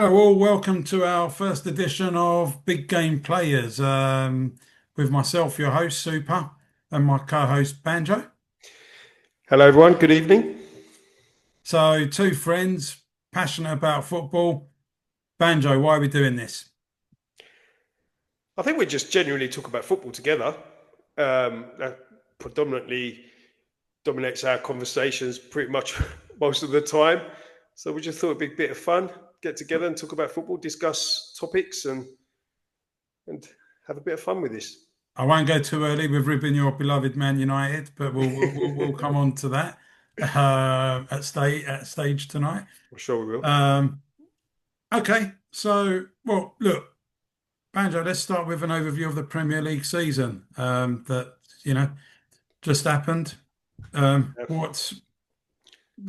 Hello, all. Welcome to our first edition of Big Game Players with myself, your host, Super, and my co host, Banjo. Hello, everyone. Good evening. So, two friends passionate about football. Banjo, why are we doing this? I think we just genuinely talk about football together. That predominantly dominates our conversations pretty much most of the time. So we just thought it'd be a bit of fun, get together and talk about football, discuss topics, and have a bit of fun with this. I won't go too early with ribbing your beloved Man United, but we'll come on to that at stage tonight. I'm sure we will. Um, okay, so look. Banjo, let's start with an overview of the Premier League season that just happened. What's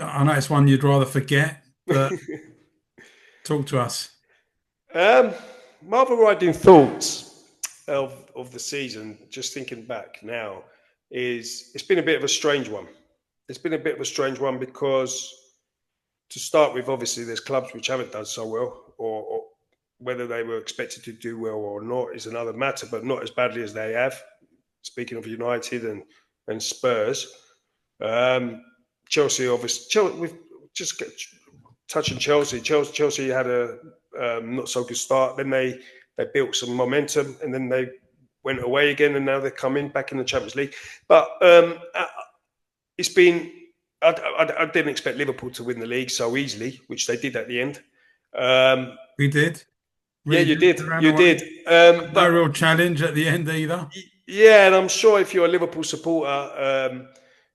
I know it's one you'd rather forget, but talk to us. um, my overriding thoughts of the season, just thinking back now, is it's been a bit of a strange one. It's been a bit of a strange one because to start with, obviously, there's clubs which haven't done so well, or whether they were expected to do well or not is another matter, but not as badly as they have. Speaking of United and Spurs, um, Chelsea, obviously, we've just touching Chelsea. Chelsea had a not so good start. Then they built some momentum, and then they went away again, and now they're coming back in the Champions League. But it's been. I didn't expect Liverpool to win the league so easily, which they did at the end. Um, We did yeah, really you good did, around you the way. did. No But real challenge at the end either. yeah, and I'm sure if you're a Liverpool supporter,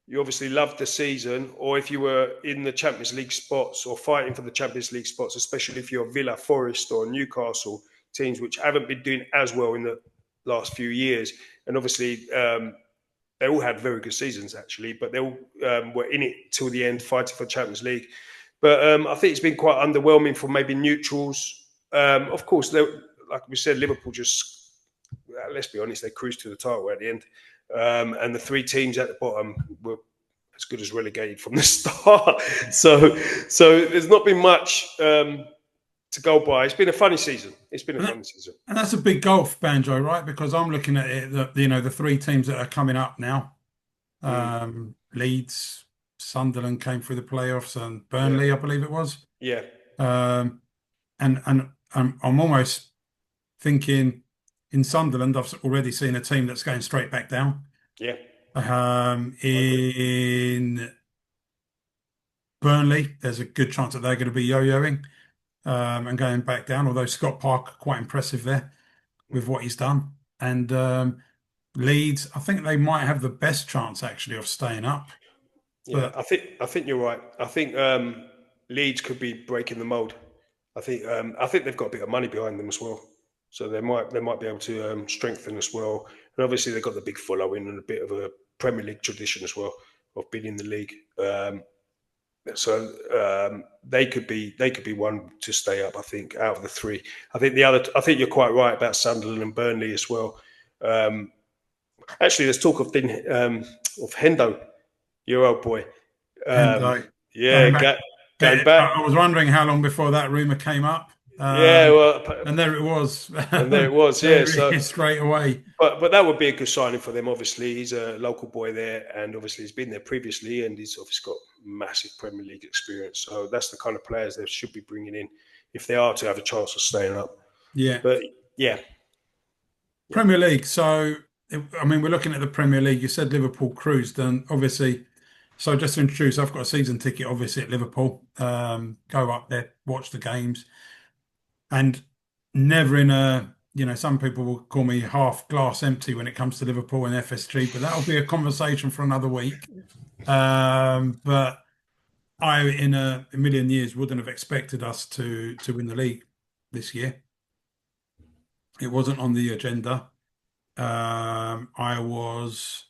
you obviously loved the season, or if you were in the Champions League spots or fighting for the Champions League spots, especially if you're Villa, Forest, or Newcastle teams which haven't been doing as well in the last few years, and obviously they all had very good seasons actually, but they all were in it till the end, fighting for Champions League. But I think it's been quite underwhelming for maybe neutrals. Of course, like we said, Liverpool just let's be honest, they cruised to the title at the end, and the three teams at the bottom were as good as relegated from the start. So there's not been much to go by. It's been a funny season. It's been a And, that, funny season. and that's a big golf, Banjo, right? Because I'm looking at it that the three teams that are coming up now. Mm, Leeds, Sunderland came through the playoffs, and yeah, Burnley, I believe it was. yeah, Um, and I'm almost thinking in Sunderland, I've already seen a team that's going straight back down. yeah. I agree. In Burnley, there's a good chance that they're going to be yo-yoing and going back down. Although Scott Parker quite impressive there with what he's done, and Leeds, I think they might have the best chance actually of staying up. Yeah, But I think you're right. I think Leeds could be breaking the mold. I think they've got a bit of money behind them as well, so they might be able to strengthen as well. And obviously they've got the big following and a bit of a Premier League tradition as well of being in the league. So they could be one to stay up. I think out of the three. I think the other. I think you're quite right about Sunderland and Burnley as well. Um, Actually, there's talk of Hendo, your old boy. and Um, yeah, going back, going back. I was wondering how long before that rumor came up, Yeah, well, and there it was. and there it was. Yeah, There it so is straight away. but that would be a good signing for them. Obviously, he's a local boy there, and obviously he's been there previously, and he's obviously got massive Premier League experience. So that's the kind of players they should be bringing in if they are to have a chance of staying up. Yeah, But yeah, yeah, Premier League. So, I mean, we're looking at the Premier League. You said Liverpool cruised, and obviously, so just to introduce, I've got a season ticket, obviously, at Liverpool. Go up there, watch the games, and never in a, some people will call me half glass empty when it comes to Liverpool and FSG, but that'll be a conversation for another week. But I, in a million years, wouldn't have expected us to win the league this year. It wasn't on the agenda. I was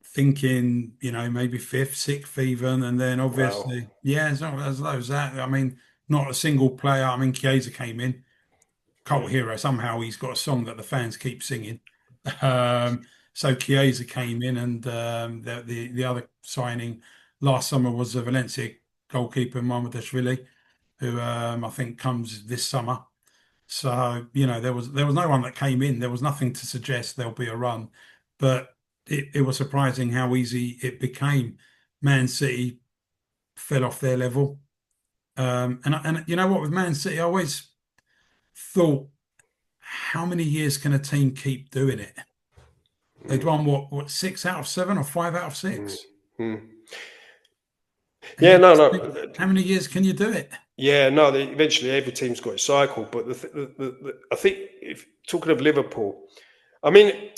thinking, maybe fifth, sixth even, and then wow, obviously, yeah, it's not as low as that. I mean, not a single player. I mean, Chiesa came in, yeah, cult hero. Somehow he's got a song that the fans keep singing. So Chiesa came in, and the other signing last summer was the Valencia goalkeeper Mamardashvili. who I think comes this summer. So, there was no one that came in. There was nothing to suggest there'll be a run, but it was surprising how easy it became. Man City fell off their level. And you know what, with Man City, I always thought, how many years can a team keep doing it? They'd Mm, won what, 6 out of 7 or 5 out of 6? mm, mm. And Yeah, you no, just think, no. how many years can you do it? Yeah, no. Eventually, every team's got a cycle. But I think, if talking of Liverpool, I mean,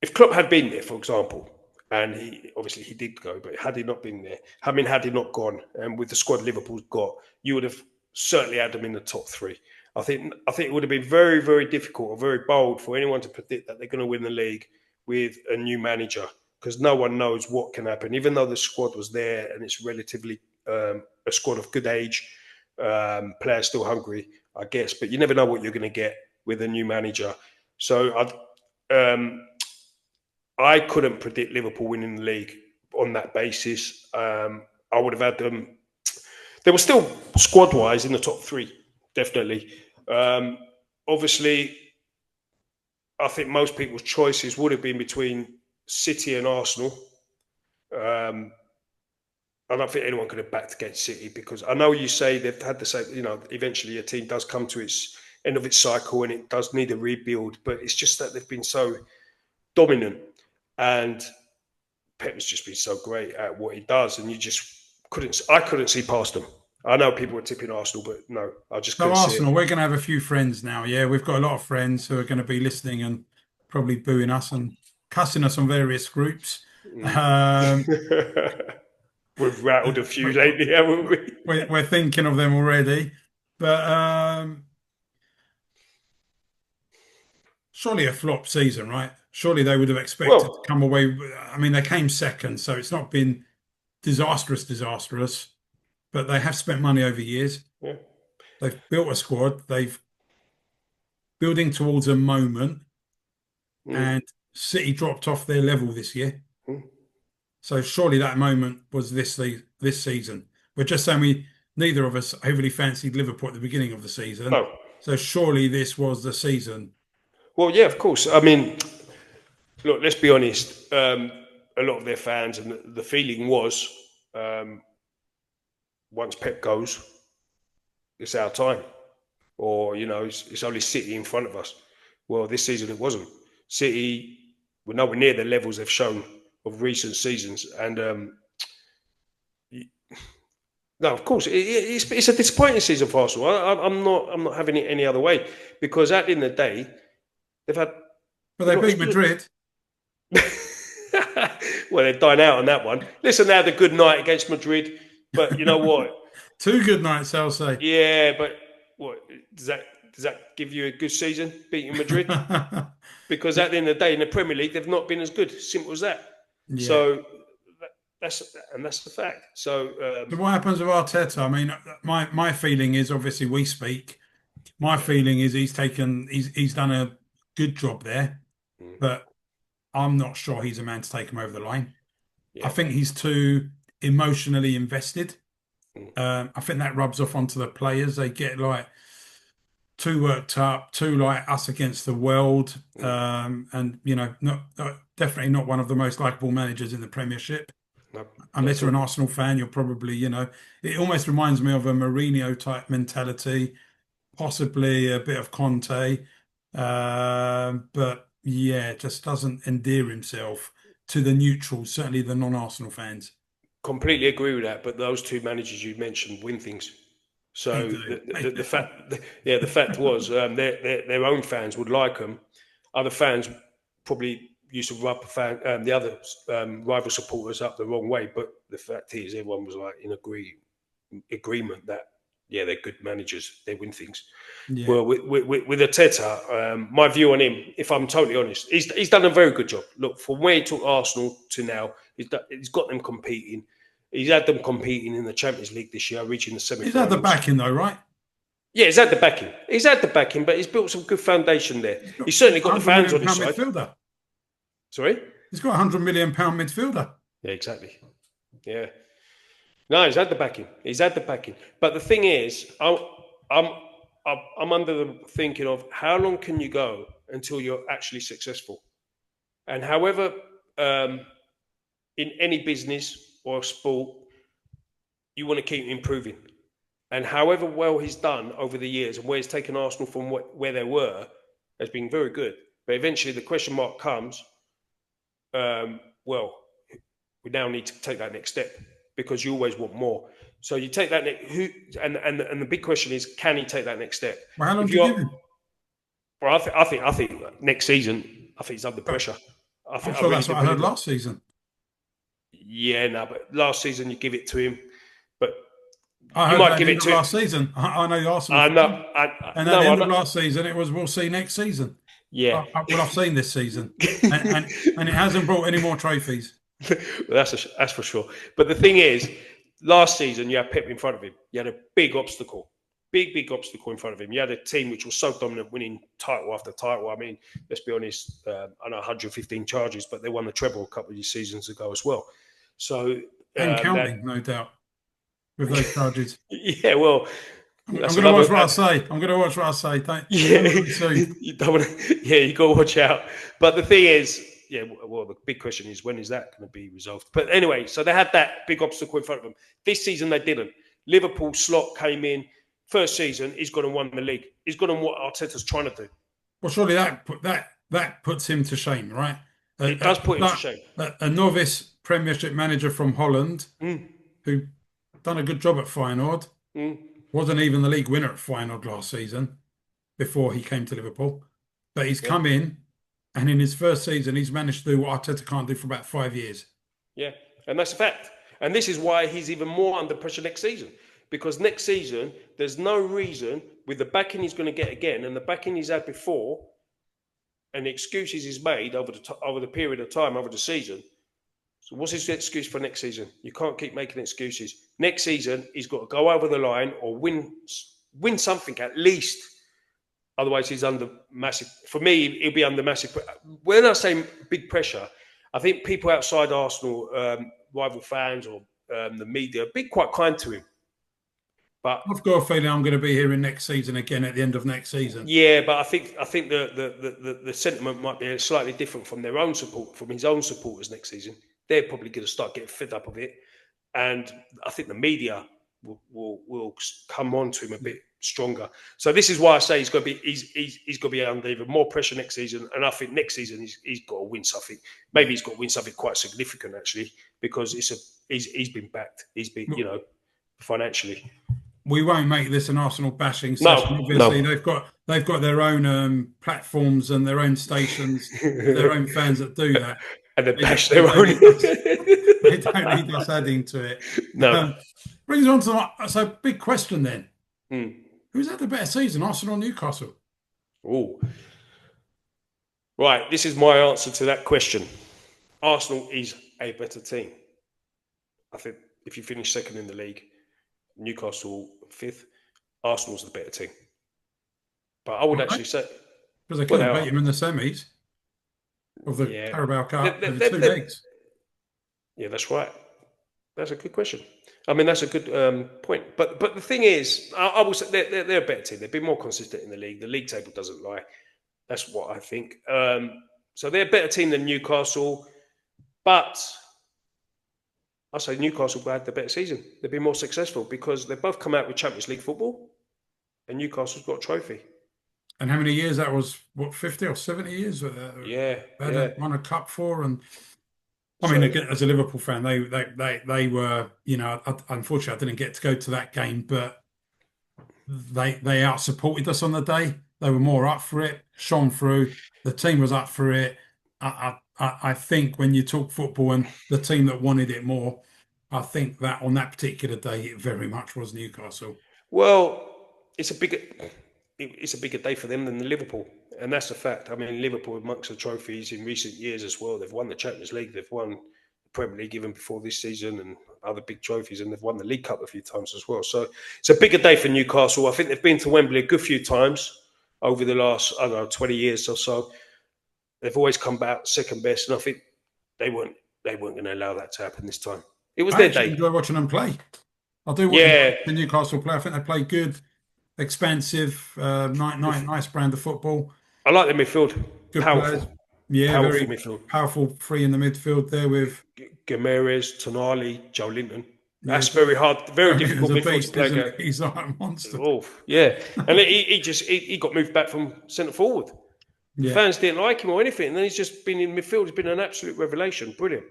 if Klopp had been there, for example, and he obviously he did go, but had he not been there, I mean, had he not gone, and with the squad Liverpool's got, you would have certainly had them in the top three. I think it would have been very, very difficult or very bold for anyone to predict that they're going to win the league with a new manager, because no one knows what can happen. Even though the squad was there and it's relatively a squad of good age, players still hungry, I guess, but you never know what you're going to get with a new manager. So I couldn't predict Liverpool winning the league on that basis. I would have had them. They were still squad wise in the top three, definitely. Um, Obviously, I think most people's choices would have been between City and Arsenal. Um, I don't think anyone could have backed against City, because I know you say they've had the same. Eventually a team does come to its end of its cycle and it does need a rebuild, but it's just that they've been so dominant, and Pep has just been so great at what he does, and you just couldn't. I couldn't see past them. I know people were tipping Arsenal, but no, I just So couldn't see Arsenal, it. we're going to have a few friends now. Yeah, we've got a lot of friends who are going to be listening and probably booing us and cussing us on various groups. Mm. Um, We've rattled a few lately, haven't we? we're thinking of them already, but surely a flop season, right? Surely they would have expected to Well, come away. I mean, they came second, so it's not been disastrous, but they have spent money over years. yeah. They've built a squad. They've building towards a moment, Mm, and City dropped off their level this year. mm. So surely that moment was this season. We're just saying neither of us overly fancied Liverpool at the beginning of the season. No. So surely this was the season. Well, yeah, of course. I mean, look, let's be honest. A lot of their fans, and the feeling was, um, once Pep goes, it's our time. Or, it's only City in front of us. Well, this season it wasn't. City were nowhere near the levels they've shown of recent seasons, and no, of course, it's a disappointing season for Arsenal. I'm not having it any other way, because at the end of the day, they've had But they not as beat good. Madrid. Well, they've dined out on that one. Listen, they had a good night against Madrid, but you know what? Two good nights, I'll say. Yeah, but what does that give you a good season beating Madrid? Because at the end of the day, in the Premier League, they've not been as good. Simple as that. Yeah. So that's the fact. So So what happens with Arteta? I mean, my feeling is obviously we speak. My feeling is he's done a good job there, mm, but I'm not sure he's a man to take him over the line. I yeah, think he's too emotionally invested. mm, I think that rubs off onto the players. They get like too worked up, too like us against the world, mm, and definitely not one of the most likable managers in the Premiership. no, not Unless at you're an all. Arsenal fan, you're probably, it almost reminds me of a Mourinho type mentality, possibly a bit of Conte, but yeah, just doesn't endear himself to the neutrals, certainly the non-Arsenal fans. Completely agree with that. But those two managers you mentioned win things. They So do. They the do. fact, yeah, the fact was, their own fans would like them. Other fans probably used to rub the other rival supporters up the wrong way. But the fact is, everyone was like in agreement that, yeah, they're good managers. They win things. Yeah. Well, with Arteta, my view on him, if I'm totally honest, he's done a very good job. Look, from where he took Arsenal to now, he's got them competing. He's had them competing in the Champions League this year, reaching the He's had the semi-finals. backing though, right? Yeah, he's had the backing. He's had the backing, but he's built some good foundation there. He's He's certainly got got a the hundred fans million on his pound side. midfielder. Sorry? He's got £100 million midfielder. Yeah, exactly. Yeah. No, he's had the backing. He's had the backing. But the thing is, I'm, I'm under the thinking of how long can you go until you're actually successful? And however, um, in any business or sport, you want to keep improving. And however well he's done over the years and where he's taken Arsenal from where they were has been very good. But eventually the question mark comes, well, we now need to take that next step because you always want more. So you take that and the big question is, can he take that next step? Well, how long If do you give you're, him? well, I think next season, I think he's under But pressure. I'm I sure really that's do what I heard believe that. last season. Yeah, no, but last season you give it to him, but I you heard that might at give the end it of to. last season. I know the Arsenal I know, fan, and at the no, I end of know. last season, it was we'll see next season. Yeah. Well, I've seen this season, and it hasn't brought any more trophies. Well, that's for sure. But the thing is, last season you had Pep in front of him. You had a big obstacle in front of him. You had a team which was so dominant, winning title after title. I mean, let's be honest. I know 115 charges, but they won the treble a couple of seasons ago as well. So And that, counting, no doubt, with those charges. yeah, well, I'm that's going to another. watch what I say. I'm going to watch what I say. Don't Yeah, want to be sued. you don't want to. Yeah, you got to watch out. But the thing is, yeah, well, the big question is when is that going to be resolved? But anyway, so they had that big obstacle in front of them. This season they didn't. Liverpool slot came in first season. He's gone and won the league. He's gone and what Arteta's trying to do. Well, surely that puts him to shame, right? It does put him to A, shame. a novice Premiership manager from Holland Mm, who done a good job at Feyenoord, mm, wasn't even the league winner at Feyenoord last season before he came to Liverpool, but he's yeah, come in and in his first season he's managed to do what Arteta can't do for about 5 years. yeah, and that's a fact. And this is why he's even more under pressure next season. Because next season, there's no reason with the backing he's going to get again and the backing he's had before and the excuses he's made over the period of time over the season. So what's his excuse for next season? You can't keep making excuses. Next season, he's got to go over the line or win something at least. Otherwise, he's under massive. For me, he'll be under massive. When I say big pressure, I think people outside Arsenal, rival fans or the media, have been quite kind to him. But I've got a feeling I'm going to be here in next season again at the end of next season. yeah, but I think the sentiment might be slightly different from their own support, from his own supporters next season. They're probably going to start getting fed up of it, and I think the media will come on to him a bit stronger. So this is why I say he's got to be he's got to be under even more pressure next season, and I think next season he's got to win something. Maybe he's got to win something quite significant actually, because he's been backed. He's been financially. We won't make this an Arsenal bashing session. No, Obviously, no. they've got their own platforms and their own stations, their own fans that do that. And they bash They their don't own. need us. They don't need us adding to it. No. Um, brings on to so big question then: Mm. who's had the better season, Arsenal or Newcastle? Oh, right. This is my answer to that question. Arsenal is a better team. I think if you finish second in the league, Newcastle fifth, Arsenal's the better team. But I would Right? actually say, Because they well, they couldn't beat are. him in the semis of the Yeah, Carabao Cup They- over they- two they- legs. yeah, that's right. That's a good question. I mean, that's a good point. But the thing is, I will say they're a better team. They've been more consistent in the league. The league table doesn't lie. That's what I think. So they're a better team than Newcastle, but I say Newcastle had the better season. They've been more successful because they've both come out with Champions League football, and Newcastle's got a trophy. And how many years that was? What, 50 or 70 years? Yeah, They yeah. hadn't won a cup for, and I mean, So again, as a Liverpool fan, they were, unfortunately, I didn't get to go to that game, but they out supported us on the day. They were more up for it, shone through. The team was up for it. I think when you talk football and the team that wanted it more, I think that on that particular day, it very much was Newcastle. well, it's a bigger it's a bigger day for them than Liverpool, and that's a fact. I mean, Liverpool amongst the trophies in recent years as well. They've won the Champions League, they've won the Premier League even before this season, and other big trophies, and they've won the League Cup a few times as well. So it's a bigger day for Newcastle. I think they've been to Wembley a good few times over the last 20 years or so. They've always come back second best, and I think they weren't going to allow that to happen this time. It was I their actually day. enjoy watching them play. I do enjoy Yeah, the Newcastle play. I think they play good, expansive, nice brand of football. I like the midfield. Good Powerful, players. Yeah, powerful very midfield. powerful three in the midfield there with Gameres, Tonali, Joe Linton. yeah, That's very hard, very Joe Linton's difficult a midfield to beast, play isn't against. he? He's like a monster. Oh, yeah. And he got moved back from centre forward. The Yeah, fans didn't like him or anything, and then he's just been in midfield. He's been an absolute revelation. Brilliant.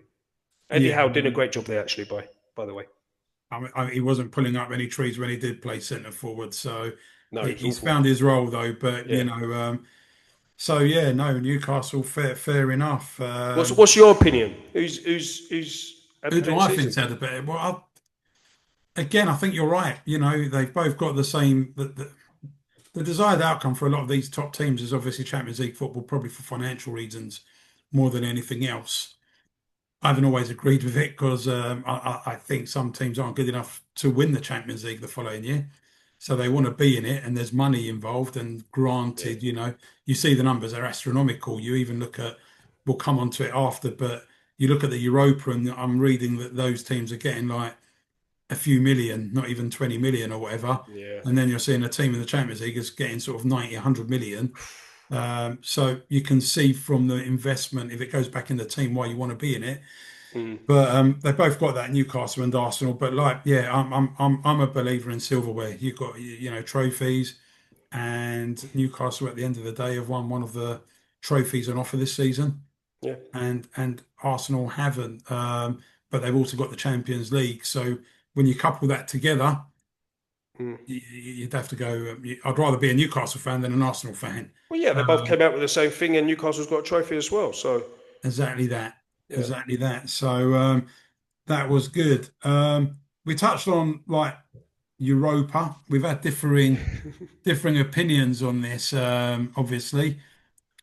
Eddie yeah. Howe did a great job there, actually. By the way, He wasn't pulling up any trees when he did play centre forward, so no, he was he's awful. found his role though. But Yeah. so yeah, no, Newcastle, fair enough. What's your opinion? Who's had the Who do better I think's season? had a better? Well, again, I think you're right. They've both got the same. The desired outcome for a lot of these top teams is obviously Champions League football, probably for financial reasons more than anything else. I haven't always agreed with it because I think some teams aren't good enough to win the Champions League the following year. So they want to be in it, and there's money involved. And Yeah. granted, you see the numbers are astronomical. You even look at, we'll come on to it after, but you look at the Europa, and I'm reading that those teams are getting like a few million, not even 20 million or whatever. Yeah. And then you're seeing a team in the Champions League is getting sort of 90, 100 million. So you can see from the investment, if it goes back in the team, why you want to be in it. Mm. But they both got that, Newcastle and Arsenal. But like, yeah, I'm a believer in silverware. You've got trophies, and Newcastle at the end of the day have won one of the trophies on offer this season, Yeah. and Arsenal haven't. But they've also got the Champions League. So when you couple that together, Mm. you'd have to go. I'd rather be a Newcastle fan than an Arsenal fan. Well, yeah, they both Um, came out with the same thing, and Newcastle's got a trophy as well. So, exactly that. yeah. Exactly that. So that was good. We touched on like Europa. We've had differing opinions on this, obviously.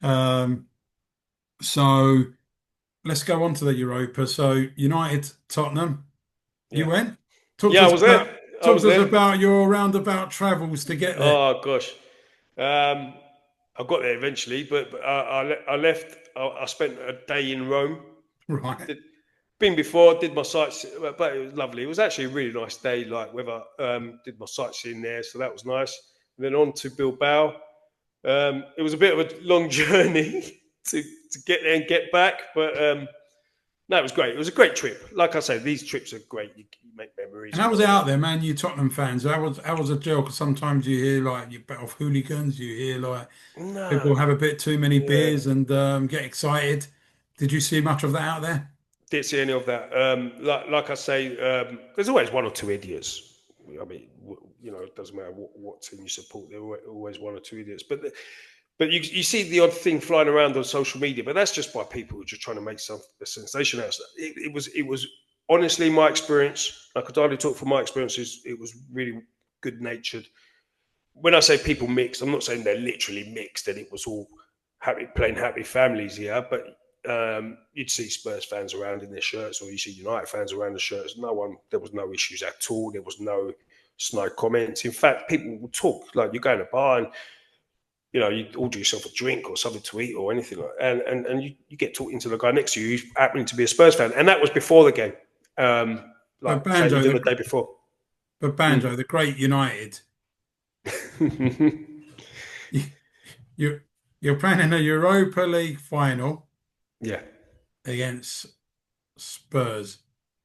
Um, so let's go on to the Europa. So United, Tottenham, you Yeah. went. Talk to Yeah, I us was about there. I talk was to us there. about your roundabout travels to get there. Oh gosh, um, I got there eventually, but I left. I spent a day in Rome. Right. Did, been before, did my sights, but it was lovely. It was actually a really nice day, like weather. Did my sightseeing there, so that was nice. And then on to Bilbao. It was a bit of a long journey to get there and get back, but no, it was great. It was a great trip. Like I say, these trips are great. You make memories And and I was whatnot. out there, man. You Tottenham fans. I was a joke. Sometimes you hear like you bet off hooligans. You hear like people No, have a bit too many yeah. beers and get excited. Did you see much of that out there? Didn't see any of that. Like I say, there's always one or two idiots. I mean, it doesn't matter what team you support. There are always one or two idiots. But you see the odd thing flying around on social media. But that's just by people who are just trying to make a sensation out of it. It was honestly my experience. I could hardly talk from my experiences. It was really good natured. When I say people mixed, I'm not saying they're literally mixed and it was all happy families here, but you'd see Spurs fans around in their shirts, or you see United fans around the shirts. There was no issues at all. There was no snide comments. In fact, people would talk like you're going to a bar and you order yourself a drink or something to eat or anything like that, and you get talking to the guy next to you who's happening to be a Spurs fan, and that was before the game, like But say Banjo, even the day before. Mm. the great United. You you're playing a Europa League final Yeah, against Spurs.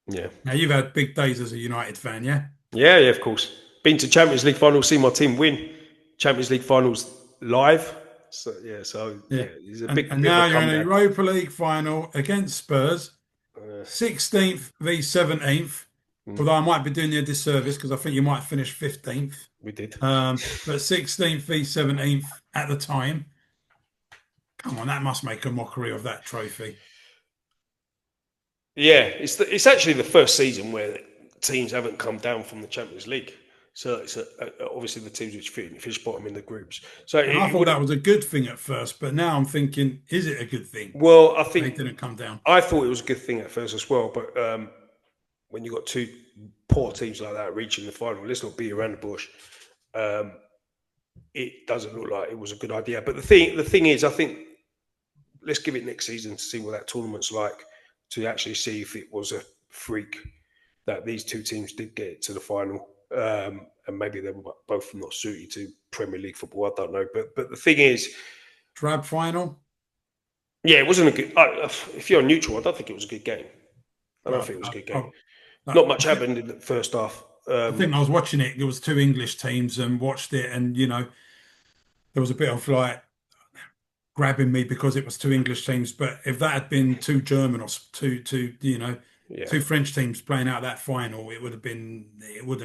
yeah. Now you've had big days as a United fan, yeah? Yeah, of course. Been to Champions League finals, seen my team win Champions League finals live. So Yeah. it's a And bit of a now you're in a comeback. Europa League final against Spurs, Uh, 16th v 17th. mm, Although I might be doing you a disservice because I think you might finish 15th. we did. But 16th v 17th at the time. Come on, that must make a mockery of that trophy. Yeah, it's actually the first season where teams haven't come down from the Champions League. So it's obviously the teams which finished bottom in the groups. So And I it thought would. that was a good thing at first, but now I'm thinking, is it a good thing Well, I they think didn't come down? I thought it was a good thing at first as well, but when you got two poor teams like that reaching the final, let's not beat around the bush. Um, it doesn't look like it was a good idea. But the thing is, I think let's give it next season to see what that tournament's like, to actually see if it was a freak that these two teams did get to the final, and maybe they were both not suited to Premier League football. I don't know, but the thing is, Drab final. yeah, it wasn't a good. If you're neutral, I don't think it was a good game. I don't Well, think it was a good game. I, Not much I think happened in the first half. I think I was watching it. It was two English teams and watched it, and there was a bit of like grabbing me because it was two English teams. But if that had been two German or Yeah, two French teams playing out that final, it wouldn't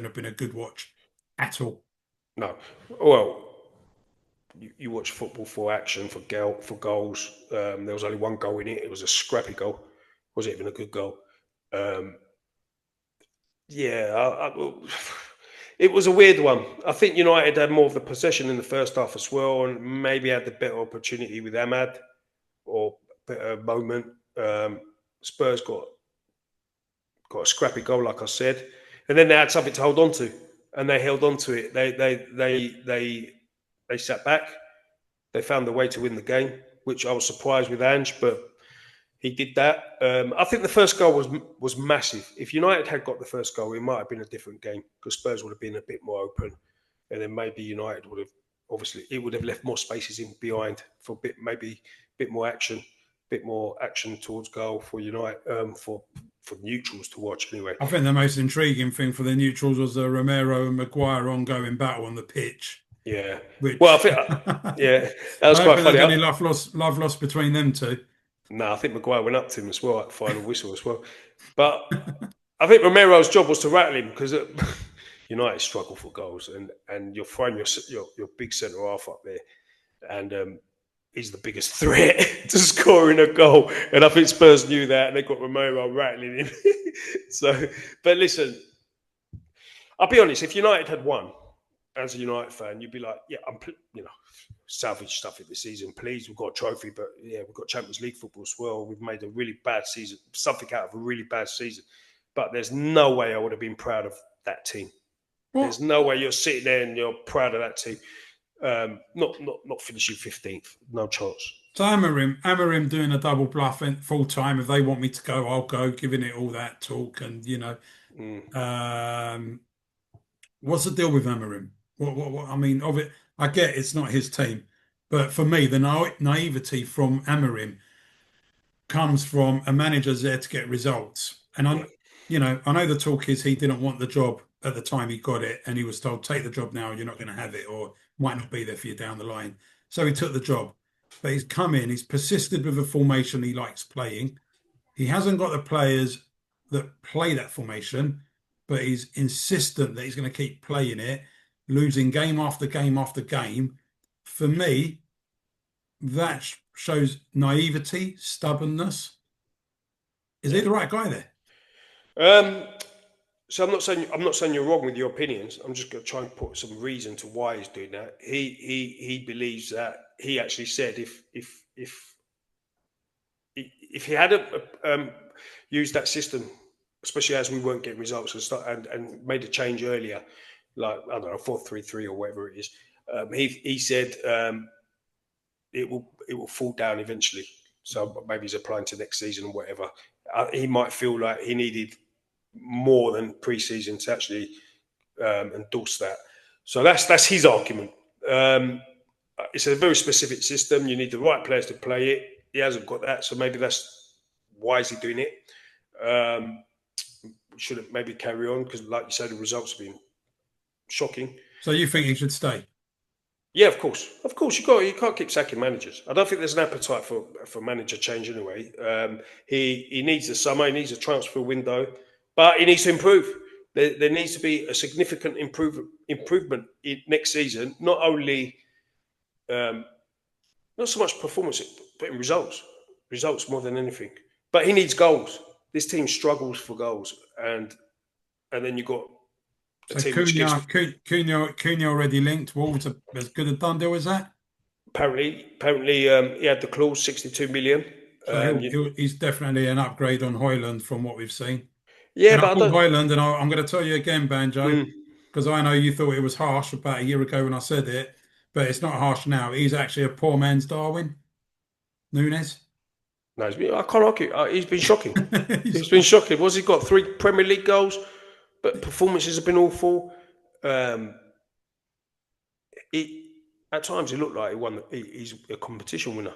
have been a good watch at all. no. Well, you watch football for action, for goals. There was only one goal in it. It was a scrappy goal. Was it even a good goal? Um, yeah, it was a weird one. I think United had more of the possession in the first half as well, and maybe had the better opportunity with Ahmad or better moment. Spurs got a scrappy goal, like I said, and then they had something to hold on to, and they held on to it. They sat back. They found a way to win the game, which I was surprised with Ange, but he did that. I think the first goal was massive. If United had got the first goal, it might have been a different game because Spurs would have been a bit more open, and then maybe United would have obviously it would have left more spaces in behind for maybe a bit more action towards goal for United for neutrals to watch anyway. I think the most intriguing thing for the neutrals was the Romero and Maguire ongoing battle on the pitch, Yeah. Well, I which think yeah, that I was don't quite think there's funny. any love lost between them two. No, I think Maguire went up to him as well at the final whistle as well. But I think Romero's job was to rattle him because United struggle for goals, and you're throwing your big centre half up there, and he's the biggest threat to scoring a goal. And I think Spurs knew that, and they got Romero rattling him. So, but listen, I'll be honest. If United had won, as a United fan, you'd be like, yeah, salvage stuff in the season, please. We've got a trophy, but yeah, we've got Champions League football as well. We've made a really bad season, something out of a really bad season. But there's no way I would have been proud of that team. There's What? no way you're sitting there and you're proud of that team. Not finishing 15th, no chance. So Amarim doing a double bluff and full time. If they want me to go, I'll go. Giving it all that talk, and Mm, um, what's the deal with Amarim? What? I mean, of it, I get it's not his team, but for me, the naivety from Amarim comes from a manager's there to get results. And yeah, I know the talk is he didn't want the job at the time he got it, and he was told, take the job now, you're not going to have it, or might not be there for you down the line. So he took the job. But he's come in, he's persisted with a formation he likes playing. He hasn't got the players that play that formation, but he's insistent that he's going to keep playing it, losing game after game after game. For me, that shows naivety, stubbornness. Is he yeah. the right guy there? Um, so I'm not saying you're wrong with your opinions. I'm just going to try and put some reason to why he's doing that. He believes that he actually said if he had used that system, especially as we weren't getting results and made a change earlier, like I don't know 4-3-3 or whatever it is, he said it will fall down eventually. So maybe he's applying to next season or whatever. He might feel like he needed more than pre-season to actually endorse that. So that's his argument. It's a very specific system. You need the right players to play it. He hasn't got that, so maybe that's why is he doing it. Um, shouldn't maybe carry on because, like you said, the results have been shocking. So you think he should stay? Yeah, of course. You can't keep sacking managers. I don't think there's an appetite for manager change anyway. He needs the summer. He needs a transfer window, but he needs to improve. There needs to be a significant improvement in next season. Not only not so much performance, but in results more than anything. But he needs goals. This team struggles for goals, and then you've got a So team which gives Cunha already linked. Wolves are as good a done deal as that. apparently he had the clause 62 million. So Um, you, he's definitely an upgrade on Hoyland from what we've seen. yeah, And I but I thought don't. Hoyland, and I'm going to tell you again, Banjo, Mm, because I know you thought it was harsh about a year ago when I said it, but it's not harsh now. He's actually a poor man's Darwin Nunes. no, I can't argue. He's been shocking. He's He's been shocking. What's he got? 3 Premier League goals. but performances have been awful. Um, it at times it looked like he won. He's a competition winner.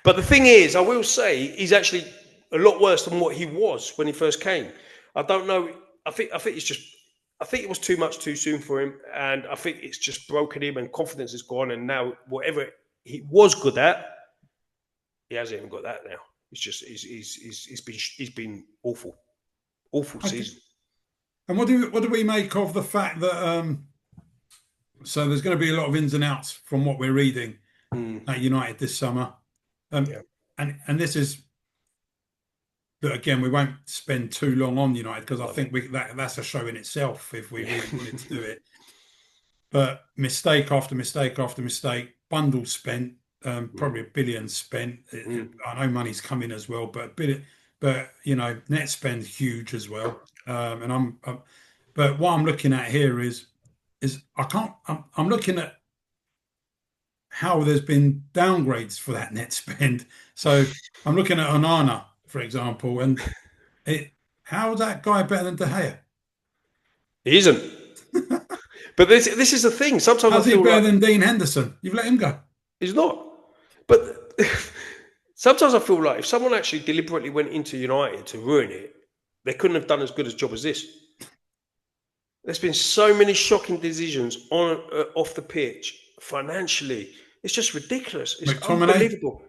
But the thing is, I will say he's actually a lot worse than what he was when he first came. I don't know. I think it's just. I think it was too much too soon for him, and I think it's just broken him, and confidence is gone. And now whatever he was good at, he hasn't even got that now. It's just he's been awful, awful Okay. season. And what do we make of the fact that so there's going to be a lot of ins and outs from what we're reading Mm, at United this summer, yeah, and this is that again we won't spend too long on United because I no. think that's a show in itself if we Yeah. really wanted to do it. But mistake after mistake after mistake, bundles spent, Mm, probably a billion spent. mm. I know money's coming as well, but a billion, but net spend huge as well. And but what I'm looking at here is I can't. I'm looking at how there's been downgrades for that net spend. So I'm looking at Onana, for example, and it how's that guy better than De Gea? He isn't. But this is the thing. Sometimes I How's he feel better like than Dean Henderson? You've let him go. he's not. But sometimes I feel like if someone actually deliberately went into United to ruin it, they couldn't have done as good a job as this. There's been so many shocking decisions on off the pitch financially. It's just ridiculous. It's McTominay, unbelievable.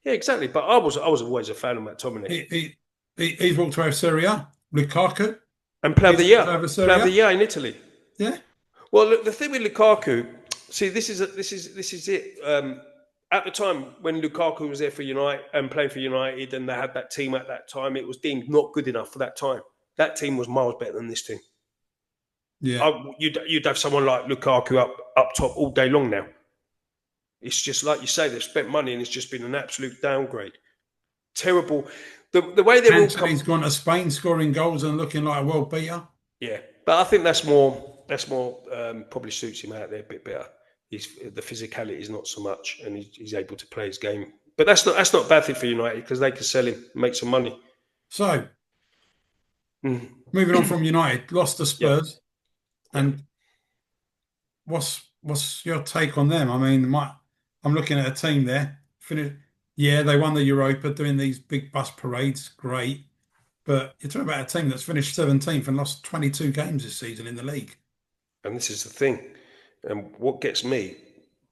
Yeah, exactly. But I was always a fan of McTominay. he, he, he's walked out of Serie A. Lukaku, And Player of the he's walked Year, out of Player Serie of the A. Year in Italy. Yeah. Well, look, the thing with Lukaku, see, this is it. At the time when Lukaku was there for United and playing for United, and they had that team at that time, it was deemed not good enough for that time. That team was miles better than this team. Yeah. You'd have someone like Lukaku up top all day long now. It's just like you say, they've spent money and it's just been an absolute downgrade. Terrible. The way they're all Anthony's come, gone to Spain scoring goals and looking like a world beater. yeah. But I think that's more probably suits him out there a bit better. The physicality is not so much, and he's able to play his game. But that's not a bad thing for United because they can sell him, make some money. So Mm. moving on from United, lost to Yeah, Spurs. yeah. And what's your take on them? I mean, I'm looking at a team there. Yeah, they won the Europa doing these big bus parades. Great. But you're talking about a team that's finished 17th and lost 22 games this season in the league. And this is the thing. And what gets me,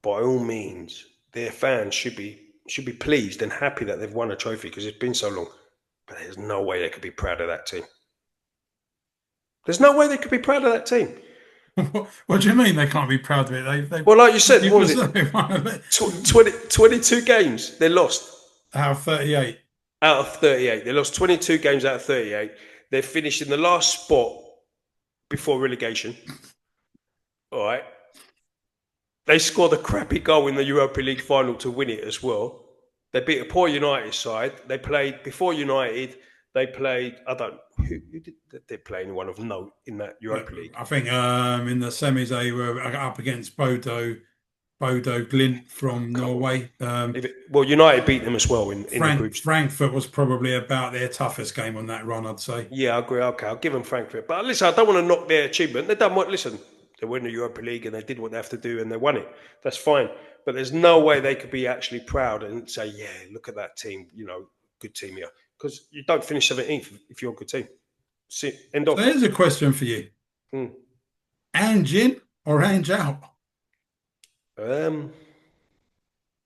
by all means, their fans should be pleased and happy that they've won a trophy because it's been so long. But there's no way they could be proud of that team. There's no way they could be proud of that team. What do you mean they can't be proud of it? Well, like you said, You've what was just it? won 22 games they lost out of 38. out of 38. They lost 22 games out of 38. They finished in the last spot before relegation. All right. They scored a crappy goal in the Europa League final to win it as well. They beat a poor United side. They played before United. They played. I don't. Who did they play? Anyone of note in that Europa League? I think in the semis they were up against Bodo Glint from Come on. Norway. Well, United beat them as well in the groups. Frankfurt was probably about their toughest game on that run, I'd say. Yeah, I agree. Okay, I'll give them Frankfurt. But listen, I don't want to knock their achievement. They done what? Listen, they won the Europa League and they did what they have to do and they won it. That's fine. But there's no way they could be actually proud and say, "Yeah, look at that team. Good team here." Because you don't finish 17th if you're a good team. See, end So off. here's a question for you: Hmm. Ange in or Ange out? Um,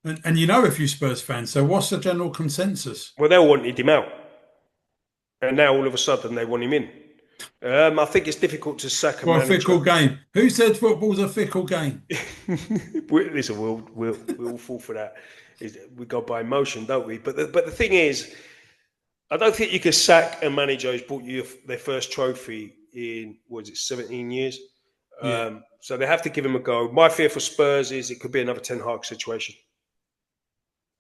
And you know a few Spurs fans. So what's the general consensus? well, they all wanted him out, and now all of a sudden they want him in. I think it's difficult to sack a Well, a manager. fickle game. Who said football's a fickle game? Listen, we'll fall for that. We go by emotion, don't we? But the thing is, I don't think you can sack a manager who's brought you their first trophy in 17 years. Yeah. So they have to give him a go. My fear for Spurs is it could be another Ten Hag situation.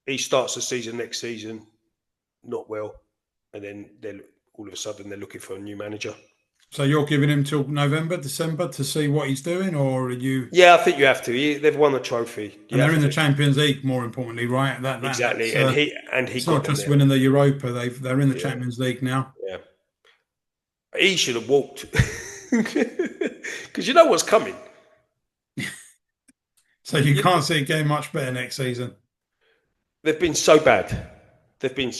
He starts the season next season not well, and then all of a sudden they're looking for a new manager. So you're giving him till November, December to see what he's doing, or are you? Yeah, I think you have to. They've won the trophy. And they're in the Champions League, more importantly, right? Exactly, that's, and he it's got not them just there. winning the Europa. They're in the Yeah, Champions League now. yeah. He should have walked because you know what's coming. So you can't see it getting much better next season. They've been so bad. They've been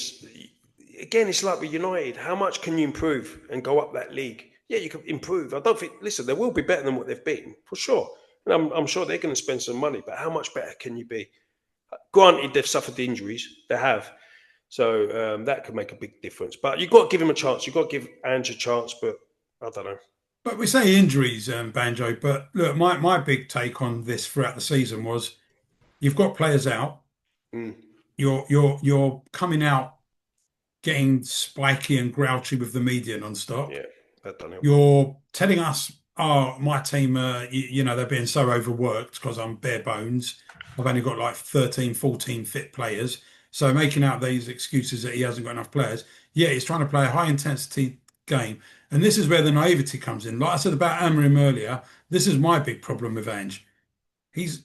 again. It's like with United. How much can you improve and go up that league? Yeah, you can improve. I don't think. Listen, they will be better than what they've been for sure. And I'm sure they're going to spend some money. But how much better can you be? Granted, they've suffered the injuries. They have. So that could make a big difference. But you've got to give him a chance. You've got to give Ange a chance. But I don't know. But we say injuries, Banjo. But look, my big take on this throughout the season was you've got players out. Mm, You're coming out getting spiky and grouchy with the media non-stop. yeah, that don't help. You're telling us, oh, my team, they're being so overworked because I'm bare bones. I've only got like 13, 14 fit players. So making out these excuses that he hasn't got enough players. Yeah, he's trying to play a high intensity game. And this is where the naivety comes in. Like I said about Amorim earlier, this is my big problem with Ange. He's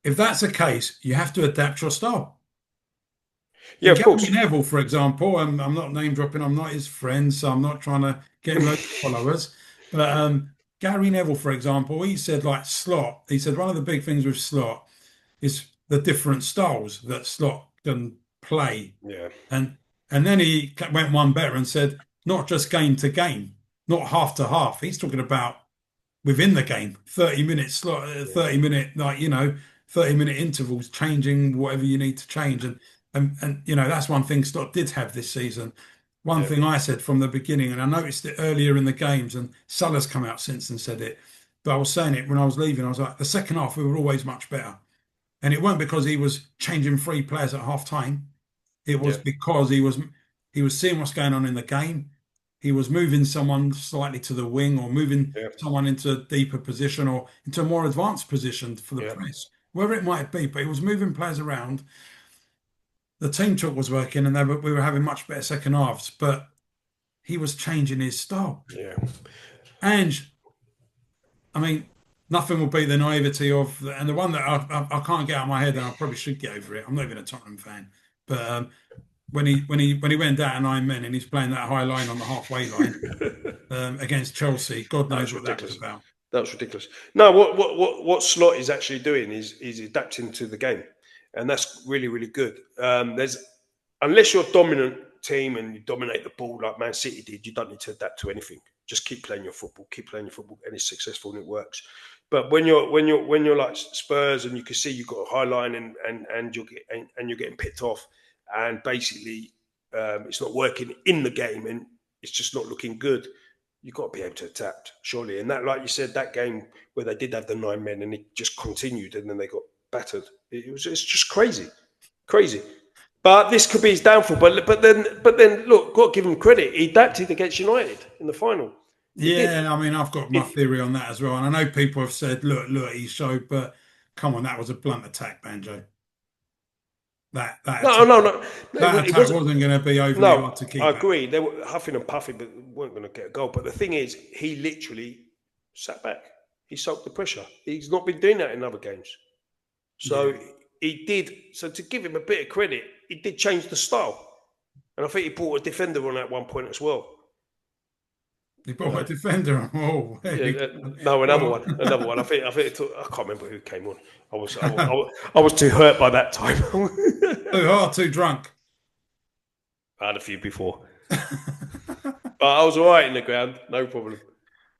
If that's the case, you have to adapt your style. Yeah, And of Gary course. Neville, for example, I'm not name dropping, I'm not his friend, so I'm not trying to get him loads of followers. But Gary Neville, for example, he said like Slot, he said one of the big things with Slot is the different styles that Slot can play. Yeah, And and then he went one better and said, not just game to game, not half to half. He's talking about within the game, 30 minutes slot, yeah, 30-minute, 30-minute intervals, changing whatever you need to change. And that's one thing Slot did have this season. One yeah, thing I said from the beginning, and I noticed it earlier in the games, and Salah's come out since and said it, but I was saying it when I was leaving. I was like, the second half, we were always much better. And it weren't because he was changing three players at half time. It was yeah, because he was seeing what's going on in the game. He was moving someone slightly to the wing or moving yeah, someone into a deeper position or into a more advanced position for the yeah, press, wherever it might be. But he was moving players around. The team talk was working, and we were having much better second halves. But he was changing his style. yeah. And I mean, nothing will beat the naivety of and the one that I can't get out of my head, and I probably should get over it. I'm not even a Tottenham fan, but when he went down to 9 men and he's playing that high line on the halfway line against Chelsea, God That knows was what that was ridiculous. about. That was ridiculous. No, what Slot is actually doing is adapting to the game, and that's really really good. There's unless you're a dominant team and you dominate the ball like Man City did, you don't need to adapt to anything. Just keep playing your football, keep playing your football, and it's successful and it works. But when you're like Spurs and you can see you've got a high line and you're getting picked off, and basically it's not working in the game and it's just not looking good. You've got to be able to adapt, surely. And that, like you said, that game where they did have the 9 men and it just continued and then they got battered. It's just crazy, crazy. But this could be his downfall. But then look, got to give him credit. He adapted against United in the final. He did. Yeah, I mean, I've got my It, theory on that as well, and I know people have said, "Look, he showed," but come on, that was a blunt attack, Banjo. That no, attack, no, no, no. that It attack wasn't. wasn't going to be overly hard No, to I keep out. agree. They were huffing and puffing, but weren't going to get a goal. But the thing is, he literally sat back. He soaked the pressure. He's not been doing that in other games. Yeah, So he did. So to give him a bit of credit, he did change the style, and I think he brought a defender on at one point as well. he You brought a know, defender. Oh, yeah, hey. no, another Well, one, another one. I think it took, I can't remember who came on. I was too hurt by that time. too hard, too drunk. I had a few before, but I was all right in the ground, no problem.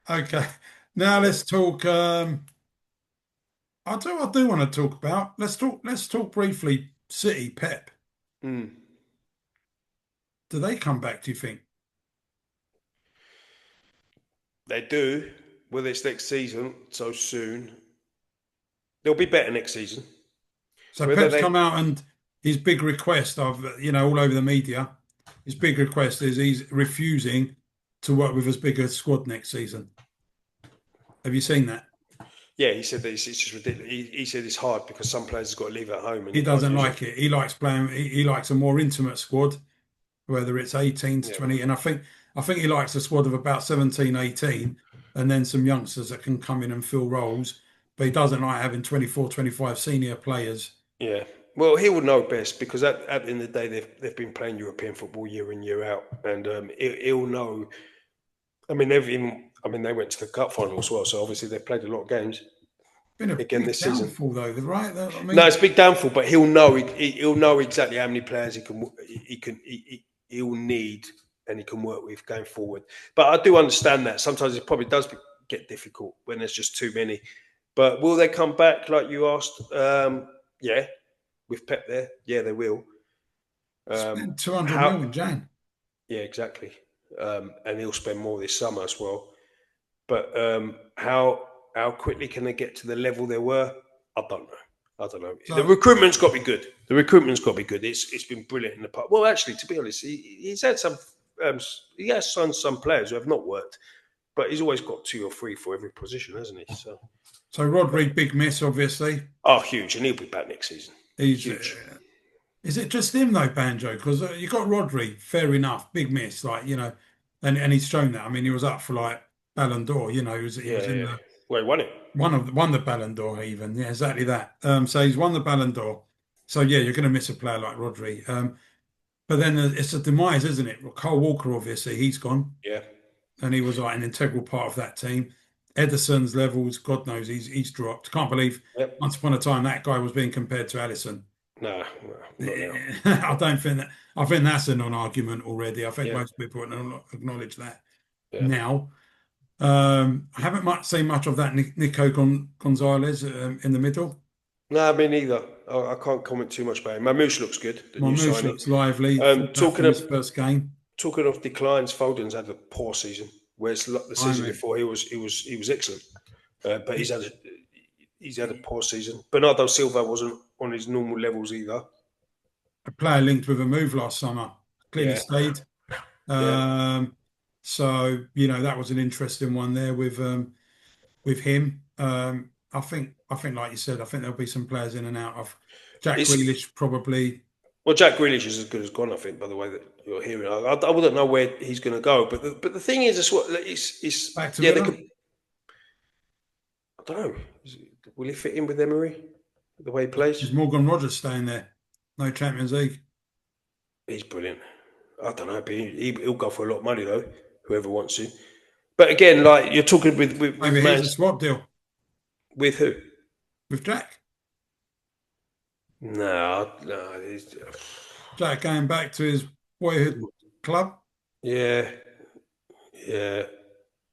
Okay, now Yeah. let's talk. I do want to talk about. Let's talk briefly. City Pep. Mm. Do they come back? Do you think? They do. Whether it's next season, so soon, they'll be better next season. So Whether Pep's they, come out and his big request of all over the media. His big request is he's refusing to work with as big a squad next season. Have you seen that? yeah, he said that it's just ridiculous. He said it's hard because some players have got to leave at home and He you can't doesn't use them. like it. He likes playing. He likes a more intimate squad, whether it's 18 to Yeah, 20. And I think he likes a squad of about 17, 18, and then some youngsters that can come in and fill roles. But he doesn't like having 24, 25 senior players. yeah. Well, he will know best because at the end of the day, they've been playing European football year in year out, and he'll know. I mean, they've even. I mean, they went to the cup final as well, so obviously they've played a lot of games Been a again big this season. downfall though, right? I No, mean, it's a big downfall, but he'll know. He'll know exactly how many players he'll need, and he can work with going forward. But I do understand that sometimes it probably does get difficult when there's just too many. But will they come back like you asked? Yeah, with Pep there, yeah, they will. spent 200 How? mil in Jan. Yeah, exactly. And he'll spend more this summer as well. But how quickly can they get to the level they were? I don't know. I don't know. The So recruitment's got to be good. The recruitment's got to be good. It's been brilliant in the past. Well, actually, to be honest, he's had some. Um, he has signed some players who have not worked, but he's always got two or three for every position, hasn't he? So, Rodri, big miss, obviously. oh, huge, and he'll be back next season. He's Huge. Is it just him though, Banjo? Because you got Rodri, fair enough, big miss, like and he's shown that. I mean, he was up for like Ballon d'Or. He was Yeah, in yeah. the Well, he won it. won the Ballon d'Or even. Yeah, exactly that. So he's won the Ballon d'Or. So yeah, you're going to miss a player like Rodri. But then it's a demise, isn't it? Well, Cole Walker, obviously, he's gone, Yeah. and he was like an integral part of that team. Ederson's levels, God knows, he's dropped. Can't believe Yep. once upon a time that guy was being compared to Alisson. No, not now. I don't think that. I think that's a non-argument already. I think Yeah. most people acknowledge that Yeah. now. I haven't seen much of that Nico Gonzalez in the middle. No, me neither. I can't comment too much about him. Mamouche looks good, the new Marmoush signing. looks lively. Um, Thought that talking from his of first game. talking of declines, Foden's had a poor season. Whereas the I season mean, before he was excellent, but he's had a poor season. Bernardo Silva wasn't on his normal levels either. a player linked with a move last summer clearly Yeah, stayed. yeah. Um, so that was an interesting one there with him. I think, like you said, I think there'll be some players in and out of Jack It's Grealish probably. well, Jack Grealish is as good as gone. I think by the way that you're hearing, I wouldn't know where he's going to go. But the thing is, it's what it's Back to yeah. They Villa. could. I don't know. Will he fit in with Emery the way he plays? Is Morgan Rogers staying there? No Champions League. He's brilliant. I don't know, but he'll go for a lot of money though. Whoever wants him. But again, like you're talking with Maybe here's Man a swap deal with who? with Jack. No, no. Jack going back to his boyhood club. Yeah, yeah.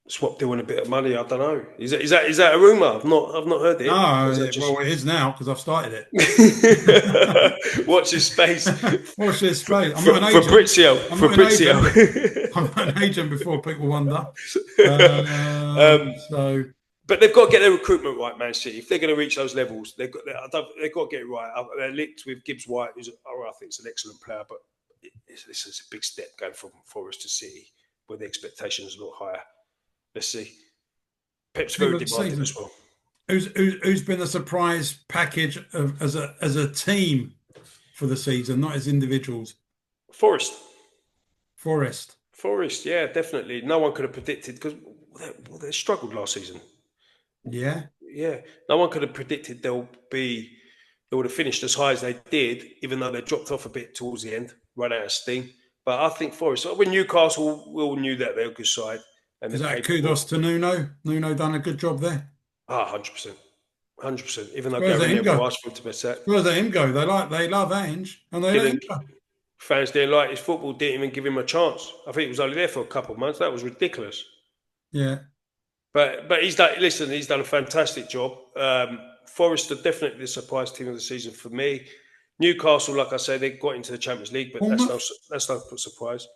Swap deal and a bit of money. I don't know. Is that a rumor? I've not heard it. Or is that No, just well, it is now because I've started watch his space it. Watch this space. I'm not an agent. Fabrizio? I'm not an agent. Fabrizio. I'm not an agent before people wonder. um, So But they've got to get their recruitment right, Man City. If they're going to reach those levels, they've got to get it right. They're linked with Gibbs White, who's, I think, is an excellent player, but this is a big step going from Forest to City, where the expectations are a lot higher. Let's see. Pep's team very of the demanding as season. well. Who's been a surprise package as a team for the season, not as individuals? Forest. Forest. Forest, yeah, definitely. No one could have predicted because they struggled last season. Yeah. Yeah, no one could have predicted they would have finished as high as they did, even though they dropped off a bit towards the end, run out of steam. But I think Forest, when Newcastle, we all knew that they're a good side and Is they're that capable. kudos to Nuno? Nuno done a good job there. 100%. 100%. Even though Where's let Gary him Neville go? asked for him to be sacked, Where's let him go? They love Ange and they let him didn't go. fans didn't like his football, didn't even give him a chance. I think he was only there for a couple of months. That was ridiculous. Yeah. But he's done. Listen, he's done a fantastic job. Forest are definitely the surprise team of the season for me. Newcastle, like I say, they got into the Champions League, but Bournemouth. that's no surprise.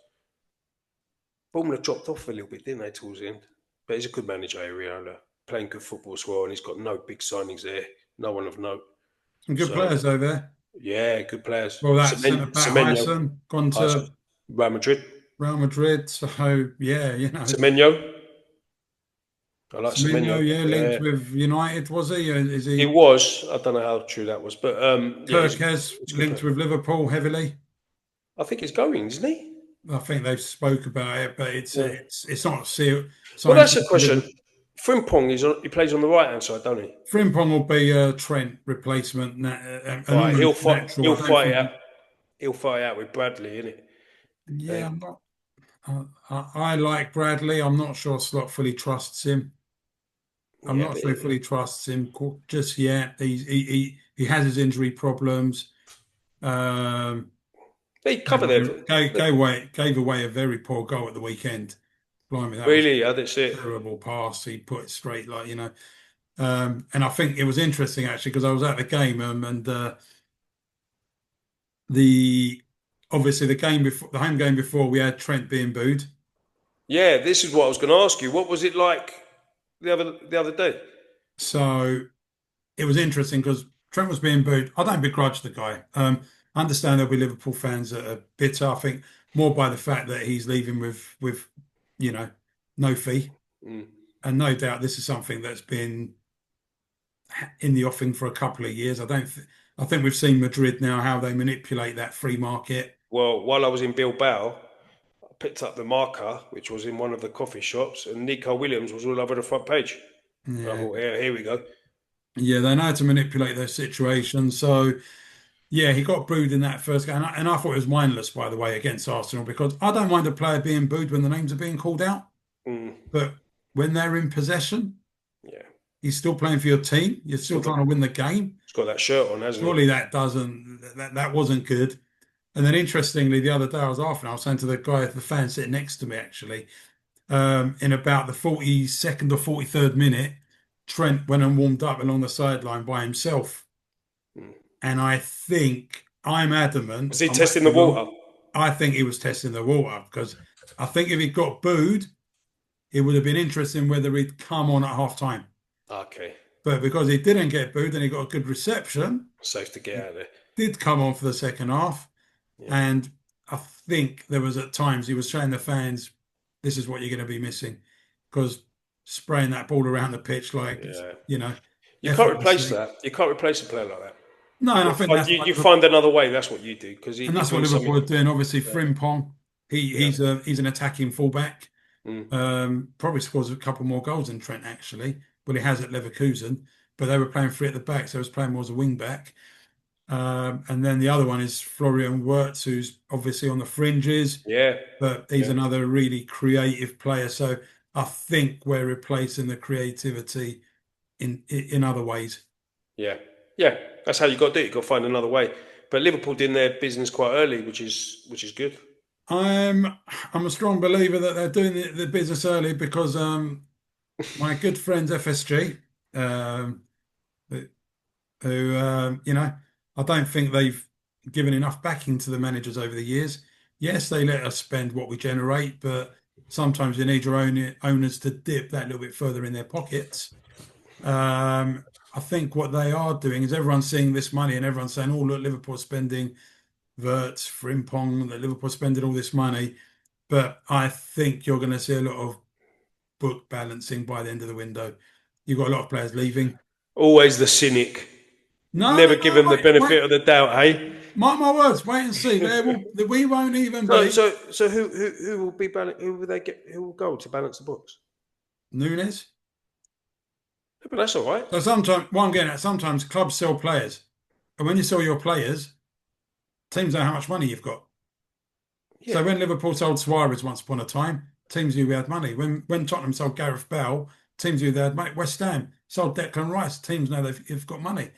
Bournemouth dropped off a little bit, didn't they, towards the end? But he's a good manager, Ariola, playing good football as well, and he's got no big signings there, no one of note. Some good So players over there. yeah, good players. Well, that centre back Semenyo, Hyson gone to Real Madrid. Real Madrid. So yeah, Semenyo, I like Semenyo, Semenyo. yeah, linked Yeah, with United, was he? Is he he was. I don't know how true that was, but yeah, Kirkes he's a good linked player. with Liverpool heavily? I think he's going, isn't he? I think they've spoke about it, but it's Yeah. it's not sealed. Well, Signed that's a question. Frimpong he plays on the right hand side, don't he? Frimpong will be a Trent replacement, an Right, he'll almost fight. natural. He'll I don't fight think. out. He'll fight out with Bradley, innit? Yeah, And I'm not. I like Bradley. I'm not sure Slot fully trusts him. I'm Yeah, not sure he fully trusts him just yet. He has his injury problems. Um, they cover there. gave away a very poor goal at the weekend. Blimey, that was Really, I didn't see a it. terrible pass. He put it straight, like and I think it was interesting actually because I was at the game and the obviously the game before the home game before we had Trent being booed. Yeah, this is what I was going to ask you. What was it like the other day? So it was interesting because Trent was being booed. I don't begrudge the guy. I understand there'll be Liverpool fans that are bitter. I think more by the fact that he's leaving with you know no fee, Mm. and no doubt this is something that's been in the offing for a couple of years. I think we've seen Madrid now how they manipulate that free market. Well, while I was in Bilbao, I picked up the marker, which was in one of the coffee shops, and Nico Williams was all over the front page. And I Yeah, thought, yeah, here we go. yeah, they know how to manipulate those situations. So yeah, he got booed in that first game, and I thought it was mindless, by the way, against Arsenal because I don't mind a player being booed when the names are being called out, Mm. but when they're in possession, Yeah, he's still playing for your team. You're he's still got trying to win the game. that shirt on, hasn't he? Surely that wasn't good. And then interestingly, the other day I was laughing. I was saying to the fan sitting next to me, actually, in about the 42nd or 43rd minute, Trent went and warmed up along the sideline by himself. Mm. And I think I'm adamant, Was he I might testing be the wrong. water? I think he was testing the water because I think if he got booed, it would have been interesting whether he'd come on at half time. Okay, But because he didn't get booed and he got a good reception, safe to get out of there. did come on for the second half. Yeah, And I think there was at times he was showing the fans, this is what you're going to be missing. Because spraying that ball around the pitch like, yeah. you know, You can't replace effortlessly. that. You can't replace a player like that. No, You and I got to think find, you find another way. That's what you do because he brings Liverpool something. are doing. Obviously, Yeah, Frimpong, yeah. he's an attacking fullback. Mm. Probably scores a couple more goals than Trent actually. Well, he has at Leverkusen, but they were playing three at the back, so he was playing more as a wing back. And then the other one is Florian Wirtz, who's obviously on the fringes, Yeah, but he's yeah, another really creative player. So I think we're replacing the creativity in other ways. yeah, yeah. That's how you got to do it. You got to find another way. But Liverpool did their business quite early, which is good. I'm I'm a strong believer that they're doing the business early because my good friends FSG, um, who I don't think they've given enough backing to the managers over the years. Yes, they let us spend what we generate, but sometimes you need your own owners to dip that little bit further in their pockets. I think what they are doing is everyone's seeing this money and everyone's saying, "Oh, look, Liverpool spending Verts, Frimpong, that Liverpool spending all this money." But I think you're going to see a lot of book balancing by the end of the window. You've got a lot of players leaving. Always the cynic. No, Never no, give no, them the benefit of the doubt, hey? mark my words, wait and see. We won't even So, be so, so who will be who will they get? Who will go to balance the books? Nunes. Yeah, but that's all right. So sometimes, what I'm getting at, sometimes clubs sell players, and when you sell your players, teams know how much money you've got. Yeah, So when Liverpool sold Suarez once upon a time, teams knew we had money. When Tottenham sold Gareth Bale, teams knew they had money. West Ham sold Declan Rice, teams know they've got money.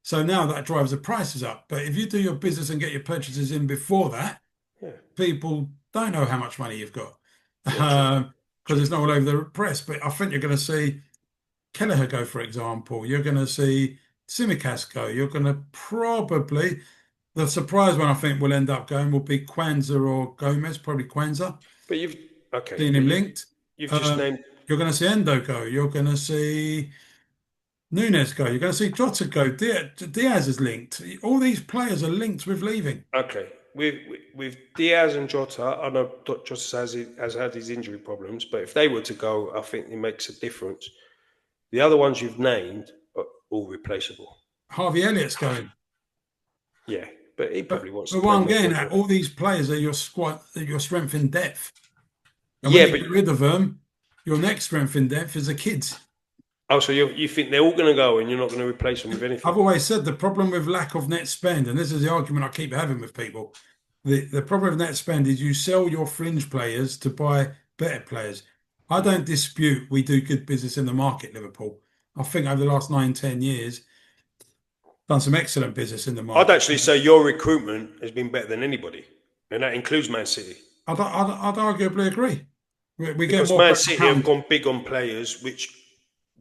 So now that drives the prices up. But if you do your business and get your purchases in before that, yeah, people don't know how much money you've got yeah. True, because true. it's not all over the press. But I think you're going to see Kelleher go, for example. You're going to see Tsimikas go. You're going to probably the surprise one I think will end up going will be Kwanzaa or Gomez, probably Kwanzaa. But you've okay, Seeing but him you've linked. you've just Um, named. you're going to see Endo go. You're going to see Nunes go. You're going to see Jota go. Diaz is linked. All these players are linked with leaving. Okay, with Diaz and Jota, I know Jota has had his injury problems, but if they were to go, I think it makes a difference. The other ones you've named are all replaceable. Harvey Elliott's going. Yeah, but he But probably wants to but what play I'm more getting at, football. all these players are your squad, your strength in depth. And when Yeah, you but get rid of them, your next strength in depth is the kids. also you think they're all going to go and you're not going to replace them with anything? I've always said the problem with lack of net spend, and this is the argument I keep having with people. the problem with net spend is you sell your fringe players to buy better players. I don't dispute we do good business in the market, Liverpool. I think over the last 9, 10 years, done some excellent business in the I'd market. actually say your recruitment has been better than anybody, and that includes Man City. I'd arguably agree. We get Because more Man for our City have pound. gone big on players, which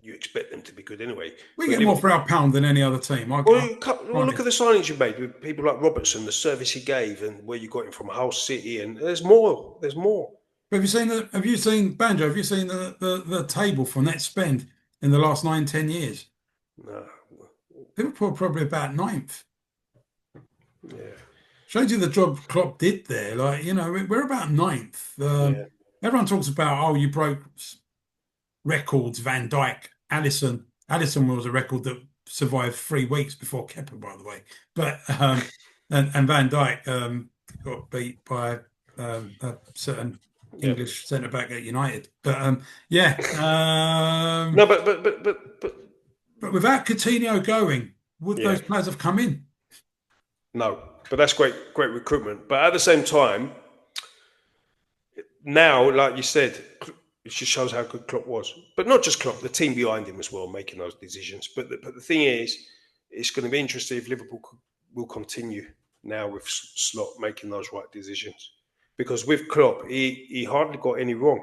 you expect them to be good anyway. We But get more for Liverpool, our pound than any other team. well, look Granted. at the signings you made with people like Robertson, the service he gave, and where you got him from Hull City, and there's more. There's more. But have you seen Banjo? Have you seen the table for net spend in the last 9, 10 years? No, Liverpool are probably about ninth. yeah, Shows you the job Klopp did there. Like, we're about ninth. yeah, Everyone talks about, oh, you broke records, Van Dijk, Allison. Allison was a record that survived 3 weeks before Kepa, by the way. But and Van Dijk got beat by a certain yeah. English centre back at United. But yeah. No, but But without Coutinho going, would yeah, those players have come in? no, but that's great recruitment. But at the same time, now, like you said, it just shows how good Klopp was. But not just Klopp, the team behind him as well, making those decisions. But the thing is, it's going to be interesting if Liverpool will continue now with Slot making those right decisions. Because with Klopp, he hardly got any wrong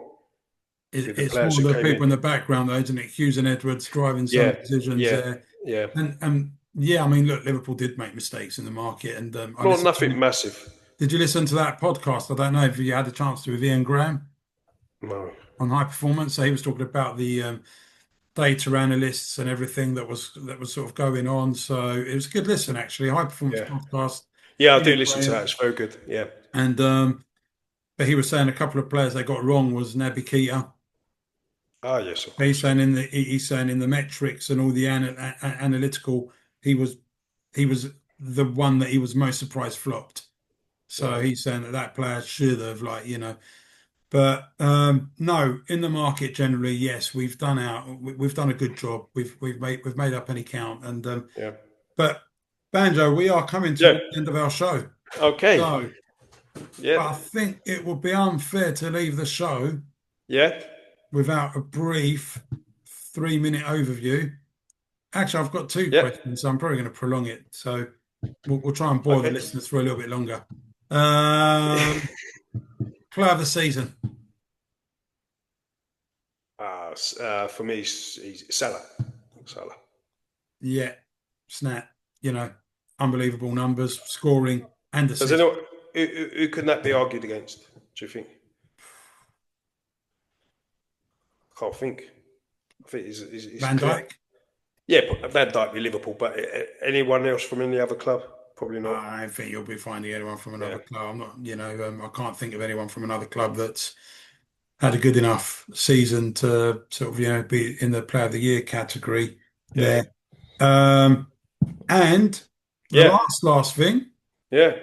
with the It's players more who the came people in. in the background, though, isn't it? Hughes and Edwards driving some Yeah, decisions yeah, there. yeah. And yeah, I mean, look, Liverpool did make mistakes in the market, and I Not listened. nothing massive. Did you listen to that podcast? I don't know if you had a chance to with Ian Graham No. on high performance. So he was talking about the data analysts and everything that was sort of going on. So it was a good listen, actually. High performance Yeah. podcast. Yeah, I do Ian listen to that. Graham. It's very good. Yeah. And but he was saying a couple of players they got wrong was Naby Keita. Ah, yes, of course. He's saying in the metrics and all the analytical, he was he was the one that he was most surprised flopped. So Right. he's saying that player should have, but no, in the market generally, yes, we've done a good job. We've made up any count, and Yeah. but Banjo, we are coming Yeah. towards the end of our show. Okay. So Yeah. I think it would be unfair to leave the show Yeah. without a brief 3 minute overview. Actually, I've got two Yeah. questions, so I'm probably going to prolong it. So we'll try and bore the Okay. listeners for a little bit longer. Um, Player of the season. For me, he's Salah. Salah. Yeah, snap. Unbelievable numbers, scoring and Does assists. anyone who can that be argued against? Do you think? I can't think. I think he's Van clear. Dijk. Yeah, but Van Dijk be Liverpool, but anyone else from any other club? Probably not. I don't think you'll be finding anyone from Yeah, another club. I'm not, I can't think of anyone from another club that's had a good enough season to sort of, be in the Player of the Year category yeah, there. And the yeah, last thing, yeah.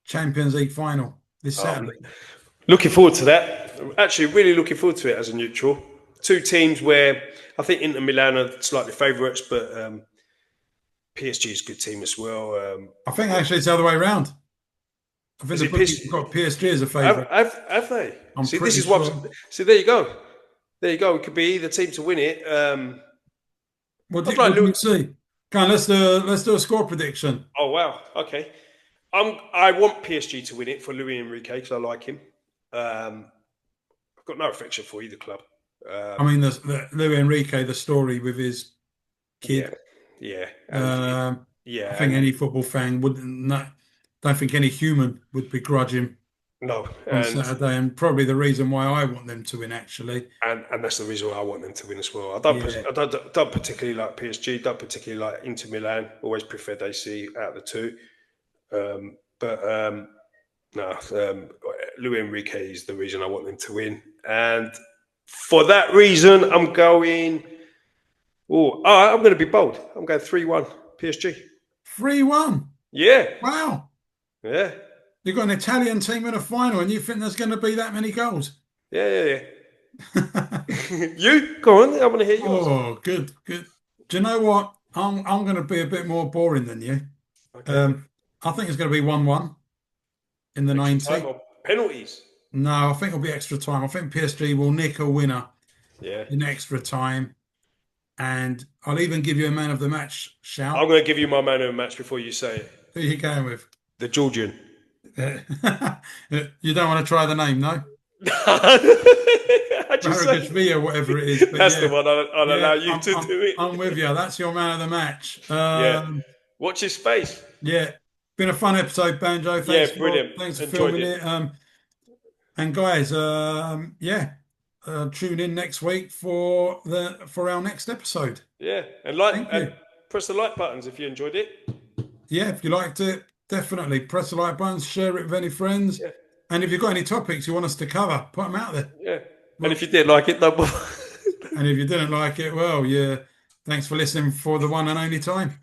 Champions League final this Um, Saturday. Looking forward to that. I'm actually, really looking forward to it as a neutral. Two teams where I think Inter Milan are slightly favourites, but PSG is a good team as well. I think actually it's the other way around. I think Is the it bookies have PSG? got PSG as a Have, favourite. have, have they? I'm See, this pretty is what. sure. See, there you go. There you go. It could be either team to win it. I'd like What do you Louis. see? Come on, let's do a score prediction. Oh wow. Okay. I want PSG to win it for Louis Enrique because I like him. I've got no affection for either club. I Um, mean, the Luis Enrique, the story with his yeah, kid. yeah, and Um, I yeah, think and any football fan would not. Don't think any human would begrudge him no, on Saturday, and probably the reason why I want them to win. Actually, and that's the reason why I want them to win as well. yeah, I don't particularly like PSG. Don't particularly like Inter Milan. Always preferred AC out of the two. But no, Luis Enrique is the reason I want them to win, and for that reason, I'm going. I'm going to be bold. I'm going 3-1 PSG. 3-1. Yeah, Wow, yeah, you've got an Italian team in a final, and you think there's going to be that many goals? yeah. You go on. I want to hear yours. Oh, good, good. Do you know what? I'm going to be a bit more boring than you. Okay. Um, I think it's going to be 1-1 in the Extra time 90. or penalties? No, I think it'll be extra time. I think PSG will nick a winner Yeah. in extra time. And I'll even give you a man of the match I'm shout. going to give you my man of the match before you say it. Who are you going with? The Georgian. You don't want to try the name, no? How'd you say? Baragashvili or whatever it is. But That's the yeah, one I'll allow yeah, you to do I'm with it. you. That's your man of the match. Yeah. Watch his face. Yeah, been a fun episode, Banjo. Yeah, brilliant. Thanks for Enjoyed filming it. it. And guys, yeah, tune in next week for our next episode. Yeah. Thank And you. press the like buttons if you enjoyed it. Yeah, if you liked it, definitely press the like button, share it with any friends, Yeah. and if you've got any topics you want us to cover, put them out there. Yeah. And Well, if you did like it, don't bother. and if you didn't like it, well, yeah, thanks for listening for the one and only time.